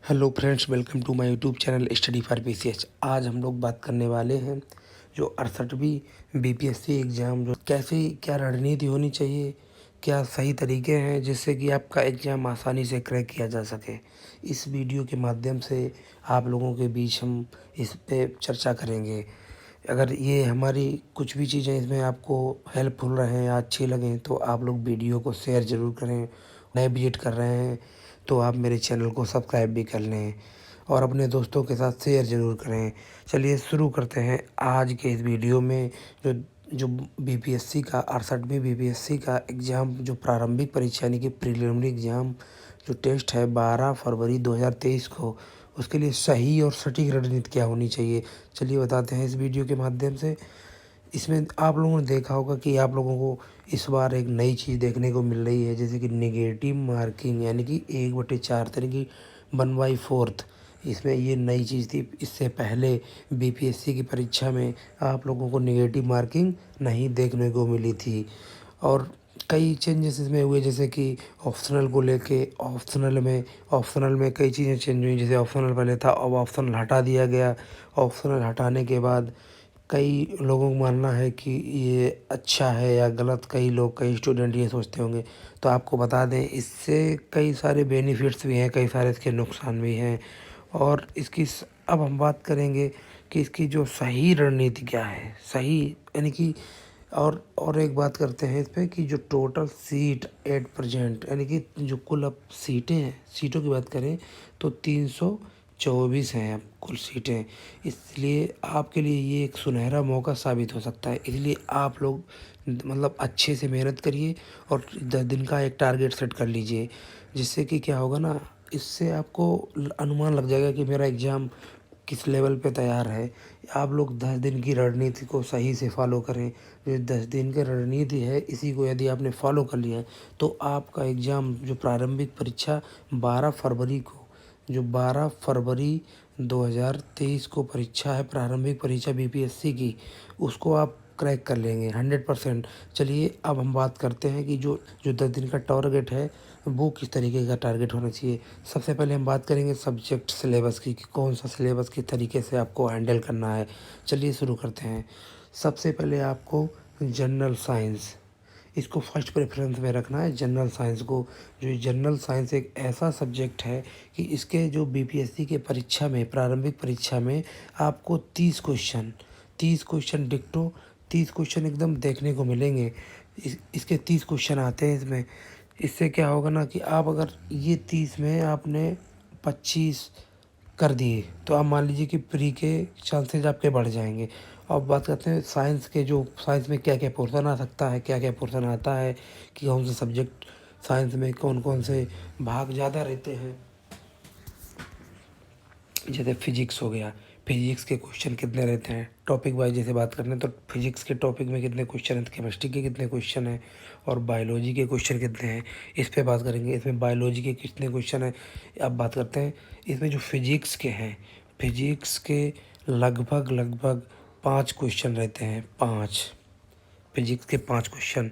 Hello friends, welcome to my YouTube channel study for PCH. आज हम लोग बात करने वाले हैं जो 68वीं बीपीएससी एग्ज़ाम जो कैसे क्या रणनीति होनी चाहिए, क्या सही तरीके हैं जिससे कि आपका एग्ज़ाम आसानी से क्रैक किया जा सके। इस वीडियो के माध्यम से आप लोगों के बीच हम इस पे चर्चा करेंगे। अगर ये हमारी कुछ भी चीज़ें इसमें आपको हेल्पफुल रहें या अच्छी लगें तो आप लोग वीडियो को शेयर ज़रूर करें। नए विजिट कर रहे हैं तो आप मेरे चैनल को सब्सक्राइब भी कर लें और अपने दोस्तों के साथ शेयर ज़रूर करें। चलिए शुरू करते हैं आज के इस वीडियो में। जो जो बीपीएससी का 68वीं बीपीएससी का एग्ज़ाम जो प्रारंभिक परीक्षा यानी कि प्रीलिमिनरी एग्ज़ाम जो टेस्ट है 12 फरवरी 2023 को, उसके लिए सही और सटीक रणनीति क्या होनी चाहिए, चलिए बताते हैं इस वीडियो के माध्यम से। इसमें आप लोगों ने देखा होगा कि आप लोगों को इस बार एक नई चीज़ देखने को मिल रही है, जैसे कि नेगेटिव मार्किंग यानी कि 1/4 यानी कि 1/4। इसमें ये नई चीज़ थी। इससे पहले बीपीएससी की परीक्षा में आप लोगों को नेगेटिव मार्किंग नहीं देखने को मिली थी और कई चेंजेस इसमें हुए, जैसे कि ऑप्शनल को लेके ऑप्शनल में कई चीज़ें चेंज हुई। जैसे ऑप्शनल पहले था, अब ऑप्शनल हटा दिया गया। ऑप्शनल हटाने के बाद कई लोगों को मानना है कि ये अच्छा है या गलत, कई स्टूडेंट ये सोचते होंगे। तो आपको बता दें, इससे कई सारे बेनिफिट्स भी हैं, कई सारे इसके नुकसान भी हैं। और अब हम बात करेंगे कि इसकी जो सही रणनीति क्या है, सही यानी कि और एक बात करते हैं इस पे कि जो टोटल सीट एट प्रेजेंट यानी कि जो कुल अब सीटें हैं, सीटों की बात करें तो 324 हैं अब कुल सीटें। इसलिए आपके लिए ये एक सुनहरा मौका साबित हो सकता है। इसलिए आप लोग मतलब अच्छे से मेहनत करिए और 10 दिन का एक टारगेट सेट कर लीजिए, जिससे कि क्या होगा ना, इससे आपको अनुमान लग जाएगा कि मेरा एग्ज़ाम किस लेवल पे तैयार है। आप लोग 10 दिन की रणनीति को सही से फॉलो करें। जो 10 दिन की रणनीति है, इसी को यदि आपने फॉलो कर लिया है तो आपका एग्ज़ाम जो प्रारंभिक परीक्षा 12 फरवरी को, जो 12 फरवरी 2023 को परीक्षा है, प्रारंभिक परीक्षा बीपीएससी की, उसको आप क्रैक कर लेंगे 100%। चलिए अब हम बात करते हैं कि जो जो 10 दिन का टारगेट है वो किस तरीके का टारगेट होना चाहिए। सबसे पहले हम बात करेंगे सब्जेक्ट सिलेबस की कि कौन सा सिलेबस किस तरीके से आपको हैंडल करना है। चलिए शुरू करते हैं। सबसे पहले आपको जनरल साइंस, इसको फर्स्ट प्रेफरेंस में रखना है, जनरल साइंस को। जो जनरल साइंस एक ऐसा सब्जेक्ट है कि इसके जो बीपीएससी के परीक्षा में, प्रारंभिक परीक्षा में आपको 30 क्वेश्चन डिक्टो, 30 क्वेश्चन एकदम देखने को मिलेंगे। इसके 30 क्वेश्चन आते हैं इसमें। इससे क्या होगा ना कि आप अगर ये 30 में आपने 25 कर दिए तो आप मान लीजिए कि प्री के चांसेस आपके बढ़ जाएंगे। अब बात करते हैं साइंस के, जो साइंस में क्या क्या पोर्शन आ सकता है, क्या क्या पोर्शन आता है, कि कौन से सब्जेक्ट साइंस में कौन कौन से भाग ज़्यादा रहते हैं। जैसे फिजिक्स हो गया, फिजिक्स के क्वेश्चन कितने रहते हैं, टॉपिक वाइज जैसे बात करते हैं तो फिजिक्स के टॉपिक में कितने क्वेश्चन हैं, केमिस्ट्री के कितने क्वेश्चन हैं और बायोलॉजी के क्वेश्चन कितने हैं, इस पे बात करेंगे। इसमें बायोलॉजी के कितने क्वेश्चन हैं। अब बात करते हैं इसमें जो फिजिक्स के हैं, फिजिक्स के लगभग 5 क्वेश्चन रहते हैं, 5 फिजिक्स के 5 क्वेश्चन।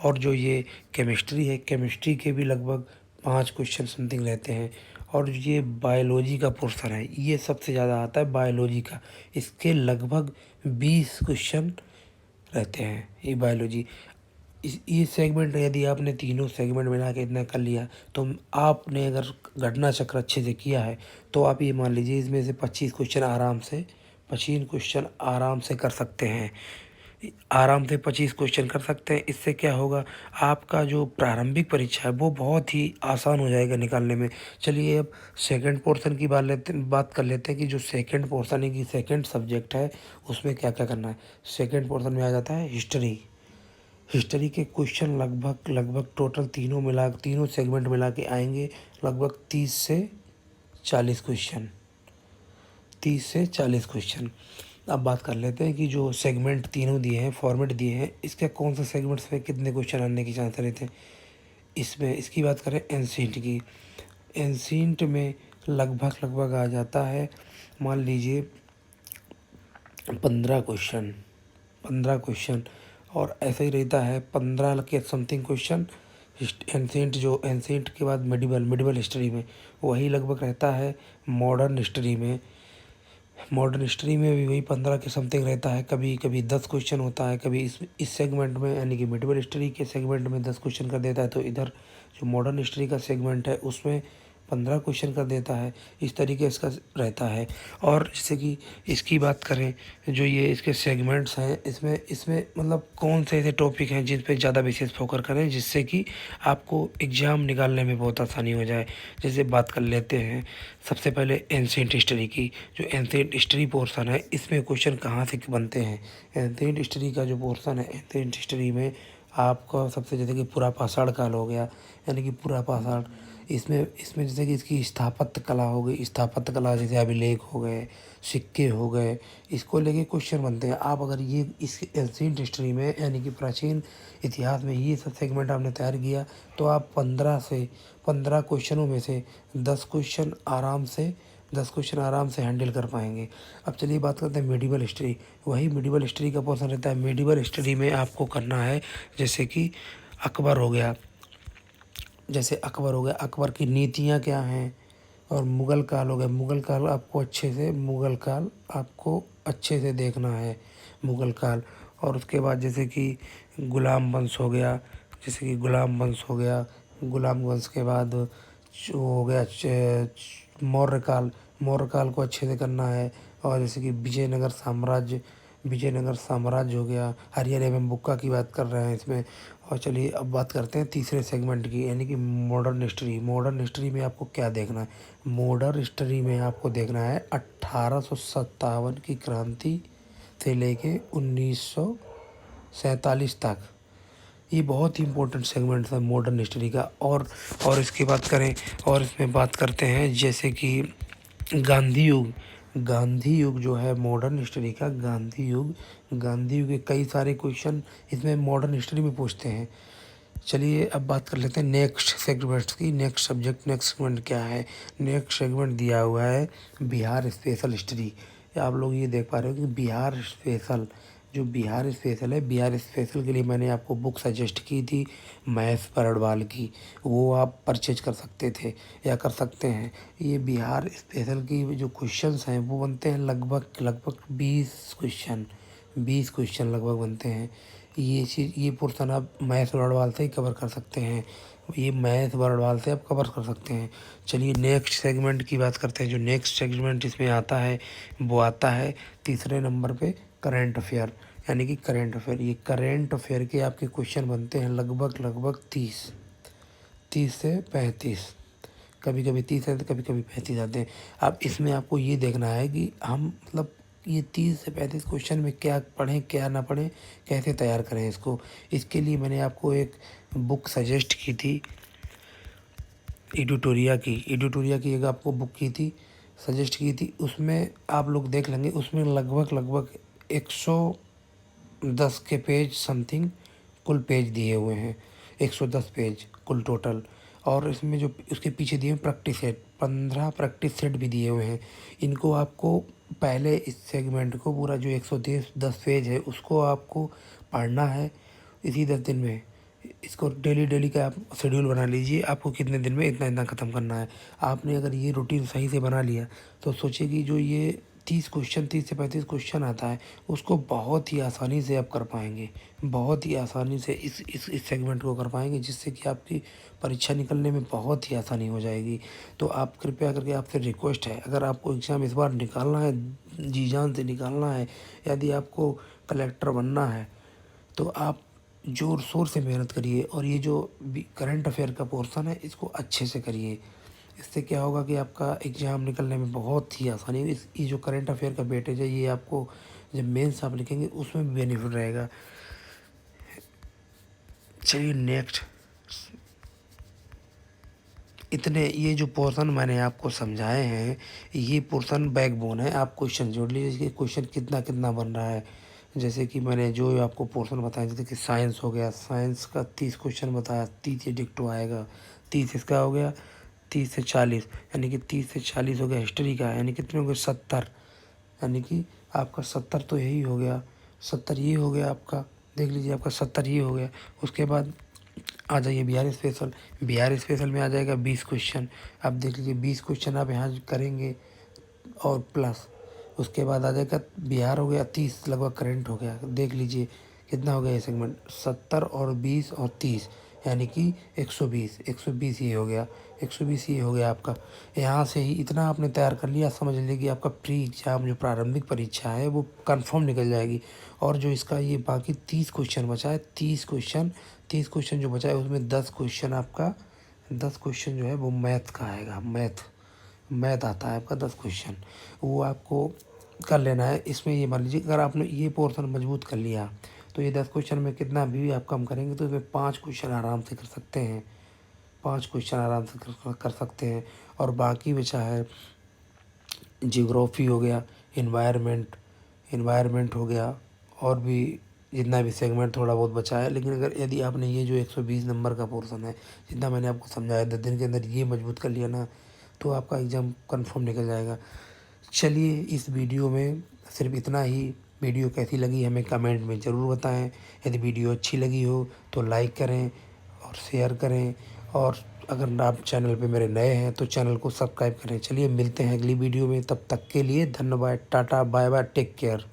और जो ये केमिस्ट्री है, केमिस्ट्री के भी लगभग 5 क्वेश्चन समथिंग रहते हैं। और ये बायोलॉजी का पोर्शन है, ये सबसे ज़्यादा आता है बायोलॉजी का, इसके लगभग 20 क्वेश्चन रहते हैं ये बायोलॉजी। ये सेगमेंट यदि आपने तीनों सेगमेंट मिला के इतना कर लिया तो आपने अगर घटना चक्र अच्छे से किया है तो आप ये मान लीजिए इसमें से 25 क्वेश्चन आराम से कर सकते हैं। आराम से 25 क्वेश्चन कर सकते हैं। इससे क्या होगा, आपका जो प्रारंभिक परीक्षा है वो बहुत ही आसान हो जाएगा निकालने में। चलिए अब सेकंड पोर्शन की बात कर लेते हैं कि जो सेकंड पोर्शन है कि सेकंड सब्जेक्ट है उसमें क्या क्या करना है। सेकंड पोर्शन में आ जाता है हिस्ट्री। हिस्ट्री के क्वेश्चन लगभग टोटल तीनों सेगमेंट मिला के आएंगे लगभग 30 से 40 क्वेश्चन। अब बात कर लेते हैं कि जो सेगमेंट तीनों दिए हैं, फॉर्मेट दिए हैं, इसके कौन से सेगमेंट्स में कितने क्वेश्चन आने की चांस रहते हैं। इसमें इसकी बात करें एंसीट की, एंसीट में लगभग आ जाता है, मान लीजिए 15 क्वेश्चन और ऐसा ही रहता है 15 के समथिंग क्वेश्चन एंसेंट जो एंसेंट के बाद मिडिवल हिस्ट्री में वही लगभग रहता है। मॉडर्न हिस्ट्री में भी वही 15 के समथिंग रहता है। कभी कभी 10 क्वेश्चन होता है। कभी इस सेगमेंट में यानी कि मिडिवल हिस्ट्री के सेगमेंट में 10 क्वेश्चन कर देता है, तो इधर जो मॉडर्न हिस्ट्री का सेगमेंट है उसमें 15 क्वेश्चन कर देता है। इस तरीके इसका रहता है। और जैसे कि इसकी बात करें, जो ये इसके सेगमेंट्स हैं, इसमें इसमें मतलब कौन से ऐसे टॉपिक हैं जिन पे ज़्यादा विशेष फोकस करें जिससे कि आपको एग्ज़ाम निकालने में बहुत आसानी हो जाए। जैसे बात कर लेते हैं सबसे पहले एंशिएंट हिस्ट्री की। जो एंशिएंट हिस्ट्री पोर्शन है इसमें क्वेश्चन कहाँ से बनते हैं। एंशिएंट हिस्ट्री का जो पोर्शन है, एंशिएंट हिस्ट्री में आपका सबसे जैसे कि पुरा पाषाण काल हो गया, यानी कि पुरा पाषाण, इसमें इसमें जैसे कि इसकी स्थापत्य कला हो गई, स्थापत्य कला जैसे अभिलेख हो गए, सिक्के हो गए, इसको लेके क्वेश्चन बनते हैं। आप अगर ये इस एंशिएंट हिस्ट्री में यानी कि प्राचीन इतिहास में ये सब सेगमेंट आपने तैयार किया तो आप 15 क्वेश्चनों में से 10 क्वेश्चन आराम से हैंडल कर पाएंगे। अब चलिए बात करते हैं मिडिवल हिस्ट्री। वही मिडिवल हिस्ट्री का पोर्शन रहता है। मिडिवल हिस्ट्री में आपको करना है जैसे कि अकबर हो गया, अकबर की नीतियाँ क्या हैं। और मुग़ल काल हो गया, मुग़ल काल आपको अच्छे से देखना है, मुग़ल काल। और उसके बाद जैसे कि गुलाम वंश हो गया, गुलाम वंश के बाद जो हो गया मौर्य काल को अच्छे से करना है। और जैसे कि विजयनगर साम्राज्य हो गया। हरियर एवं बुक्का की बात कर रहे हैं इसमें। और चलिए अब बात करते हैं तीसरे सेगमेंट की, यानी कि मॉडर्न हिस्ट्री। मॉडर्न हिस्ट्री में आपको क्या देखना है। मॉडर्न हिस्ट्री में आपको देखना है 1857 की क्रांति से लेके 1947 तक। ये बहुत ही इम्पोर्टेंट सेगमेंट है मॉडर्न हिस्ट्री का। और इसकी बात करें, और इसमें बात करते हैं जैसे कि गांधी युग जो है मॉडर्न हिस्ट्री का, गांधी युग के कई सारे क्वेश्चन इसमें मॉडर्न हिस्ट्री में पूछते हैं। चलिए अब बात कर लेते हैं नेक्स्ट सेगमेंट्स की। नेक्स्ट सेगमेंट क्या है। नेक्स्ट सेगमेंट दिया हुआ है बिहार स्पेशल हिस्ट्री। आप लोग ये देख पा रहे हो कि बिहार स्पेशल के लिए मैंने आपको बुक सजेस्ट की थी महेश बरड़वाल की, वो आप परचेज कर सकते थे या कर सकते हैं। ये बिहार स्पेशल की जो क्वेश्चंस हैं वो बनते हैं लगभग 20 क्वेश्चन लगभग बनते हैं। ये पोर्शन आप महेश बरड़वाल से ही कवर कर सकते हैं। चलिए नेक्स्ट सेगमेंट की बात करते हैं। जो नेक्स्ट सेगमेंट इसमें आता है वो आता है तीसरे नंबर पे करंट अफेयर, यानी कि करंट अफेयर। ये करंट अफेयर के आपके क्वेश्चन बनते हैं लगभग 30 से 35, कभी कभी 30 आते, कभी कभी 35 आते हैं। अब इसमें आपको ये देखना है कि हम मतलब ये 30 से 35 क्वेश्चन में क्या पढ़ें क्या ना पढ़ें, कैसे तैयार करें इसको। इसके लिए मैंने आपको एक बुक सजेस्ट की थी एडिटोरिया की एक आपको बुक सजेस्ट की थी। उसमें आप लोग देख लेंगे, उसमें लगभग 110 के पेज समथिंग कुल पेज दिए हुए हैं, 110 पेज कुल टोटल। और इसमें जो उसके पीछे दिए हैं प्रैक्टिस सेट, 15 प्रैक्टिस सेट भी दिए हुए हैं। इनको आपको पहले इस सेगमेंट को पूरा जो 110 पेज है उसको आपको पढ़ना है इसी 10 दिन में। इसको डेली का आप शेड्यूल बना लीजिए, आपको कितने दिन में इतना ख़त्म करना है। आपने अगर ये रूटीन सही से बना लिया तो सोचिए कि जो ये 30 से 35 क्वेश्चन आता है उसको बहुत ही आसानी से आप कर पाएंगे, बहुत ही आसानी से इस सेगमेंट को कर पाएंगे, जिससे कि आपकी परीक्षा निकलने में बहुत ही आसानी हो जाएगी। तो आप कृपया करके आपसे रिक्वेस्ट है, अगर आपको एग्ज़ाम इस बार निकालना है, जी जान से निकालना है, यदि आपको कलेक्टर बनना है तो आप जोर शोर से मेहनत करिए। और ये जो करंट अफेयर का पोर्शन है इसको अच्छे से करिए। इससे क्या होगा कि आपका एग्ज़ाम निकलने में बहुत ही आसानी होगी। ये जो करंट अफेयर का वेटेज है ये आपको जब मेंस आप लिखेंगे उसमें भी बेनिफिट रहेगा। चलिए नेक्स्ट, इतने ये जो पोर्शन मैंने आपको समझाए हैं ये पोर्शन बैकबोन है। आप क्वेश्चन जोड़ लीजिए कि क्वेश्चन कितना बन रहा है। जैसे कि मैंने जो आपको पोर्शन बताया, जैसे कि साइंस हो गया, साइंस का 30 क्वेश्चन बताया, 30 ये डिक्टो आएगा, 30 इसका हो गया, 30 से 40 यानी कि 30 से 40 हो गया। हिस्ट्री का यानी कितने हो गए 70, यानी कि आपका 70 तो यही हो गया, 70 ये हो गया आपका, देख लीजिए आपका 70 ये हो गया। उसके बाद आ जाइए बिहार स्पेशल। बिहार स्पेशल में आ जाएगा 20 क्वेश्चन। अब देख लीजिए 20 क्वेश्चन आप यहाँ करेंगे और प्लस उसके बाद आ जाएगा बिहार हो गया 30, लगभग करंट हो गया। देख लीजिए कितना हो गया ये सेगमेंट, 70 और 20 और 30 यानी कि 120। 120 ये हो गया, 120 ये हो गया आपका। यहाँ से ही इतना आपने तैयार कर लिया, समझ लीजिए कि आपका प्री एग्ज़ाम जो प्रारंभिक परीक्षा है वो कंफर्म निकल जाएगी। और जो इसका ये बाकी 30 क्वेश्चन बचा है, 30 क्वेश्चन जो बचा है उसमें 10 क्वेश्चन आपका, 10 क्वेश्चन जो है वो मैथ का आएगा। मैथ आता है आपका 10 क्वेश्चन, वो आपको कर लेना है। इसमें ये मान लीजिए अगर आपने ये पोर्शन मजबूत कर लिया तो ये 10 क्वेश्चन में कितना भी आप कम करेंगे तो इसमें 5 क्वेश्चन आराम से कर सकते हैं, 5 क्वेश्चन आराम से कर सकते हैं। और बाकी बचा है जियोग्राफी हो गया, इन्वायरमेंट हो गया, और भी जितना भी सेगमेंट थोड़ा बहुत बचा है। लेकिन अगर यदि आपने ये जो 120 नंबर का पोर्शन है, जितना मैंने आपको समझाया 10 दिन के अंदर ये मजबूत कर लिया ना, तो आपका एग्ज़ाम कंफर्म निकल जाएगा। चलिए इस वीडियो में सिर्फ इतना ही। वीडियो कैसी लगी हमें कमेंट में ज़रूर बताएं। यदि वीडियो अच्छी लगी हो तो लाइक करें और शेयर करें, और अगर आप चैनल पे मेरे नए हैं तो चैनल को सब्सक्राइब करें। चलिए मिलते हैं अगली वीडियो में, तब तक के लिए धन्यवाद, tata bye bye, take care.